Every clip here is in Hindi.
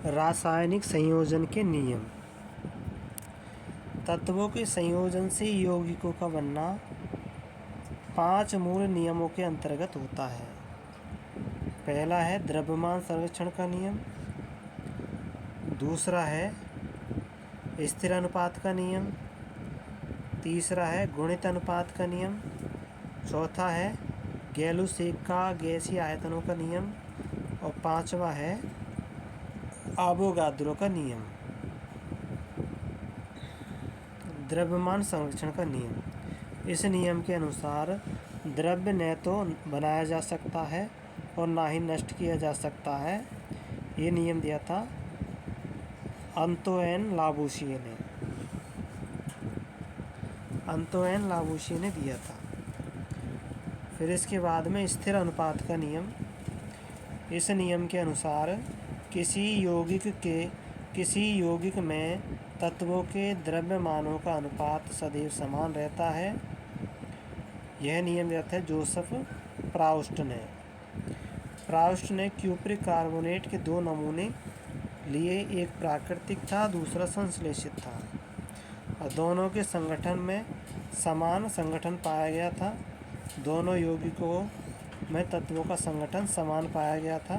रासायनिक संयोजन के नियम। तत्वों के संयोजन से यौगिकों का बनना 5 मूल नियमों के अंतर्गत होता है। पहला है द्रव्यमान संरक्षण का नियम। दूसरा है स्थिर अनुपात का नियम। तीसरा है गुणित अनुपात का नियम। चौथा है गैलुसेक का गैसीय आयतनों का नियम। और पांचवा है आवोगाद्रो का नियम। द्रव्यमान संरक्षण का नियम। इस नियम के अनुसार द्रव्य न तो बनाया जा सकता है और ना ही नष्ट किया जा सकता है। ये नियम दिया था अंतोइन लावूशिए ने दिया था। फिर इसके बाद में स्थिर अनुपात का नियम। इस नियम के अनुसार किसी यौगिक में तत्वों के द्रव्यमानों का अनुपात सदैव समान रहता है। यह नियम दिया था जोसेफ प्राउस्ट ने क्यूप्रिक कार्बोनेट के 2 नमूने लिए। एक प्राकृतिक था, दूसरा संश्लेषित था, और दोनों के संगठन में समान संगठन पाया गया था। दोनों यौगिकों में तत्वों का संगठन समान पाया गया था।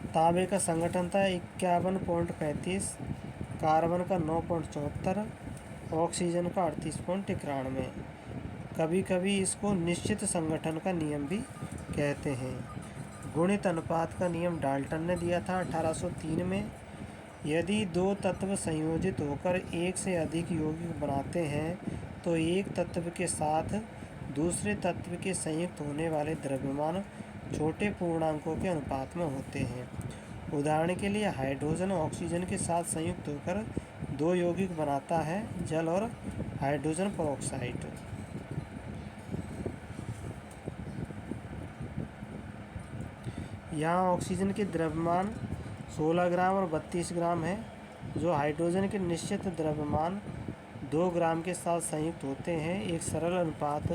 तांबे का संगठन था 51.35, कार्बन का 9.74, ऑक्सीजन का 38.91। कभी कभी इसको निश्चित संगठन का नियम भी कहते हैं। गुणित अनुपात का नियम डाल्टन ने दिया था 1803 में। यदि 2 तत्व संयोजित होकर एक से अधिक यौगिक बनाते हैं तो एक तत्व के साथ दूसरे तत्व के संयुक्त होने वाले द्रव्यमान छोटे पूर्णांकों के अनुपात में होते हैं। उदाहरण के लिए हाइड्रोजन ऑक्सीजन के साथ संयुक्त होकर 2 यौगिक बनाता है, जल और हाइड्रोजन पेरोक्साइड। यहाँ ऑक्सीजन के द्रव्यमान 16 ग्राम और 32 ग्राम है, जो हाइड्रोजन के निश्चित द्रव्यमान 2 ग्राम के साथ संयुक्त होते हैं। एक सरल अनुपात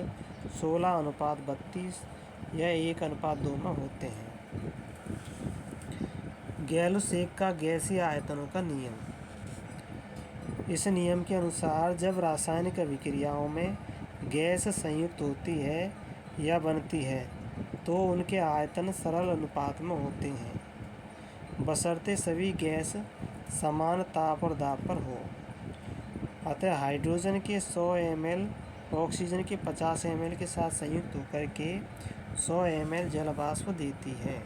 16:32 या 1:2 में होते हैं। गैलुसेक का गैसीय आयतनों का नियम। इस नियम के अनुसार जब रासायनिक अभिक्रियाओं में गैस संयुक्त होती है या बनती है तो उनके आयतन सरल अनुपात में होते हैं, बशर्ते सभी गैस समान ताप और दाब पर हो। अतः हाइड्रोजन के 100 ml ऑक्सीजन के 50 ml के साथ संयुक्त होकर के 100 ml जल वाष्प देती है।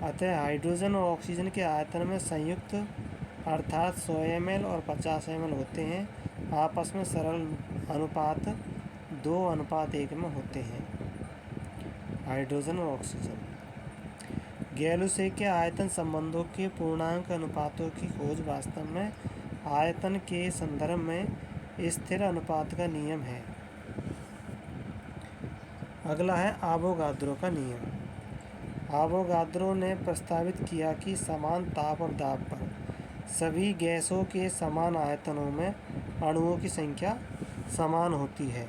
अतः हाइड्रोजन और ऑक्सीजन के आयतन में संयुक्त अर्थात 100 ml और 50 ml होते हैं। आपस में सरल अनुपात 2:1 में होते हैं। हाइड्रोजन और ऑक्सीजन। गैलुसेक के आयतन संबंधों के पूर्णांक अनुपातों की खोज वास्तव में आयतन के संदर्भ में स्थिर अनुपात का नियम है। अगला है आवोगाद्रो का नियम। आवोगाद्रो ने प्रस्तावित किया कि समान ताप और दाब पर सभी गैसों के समान आयतनों में अणुओं की संख्या समान होती है।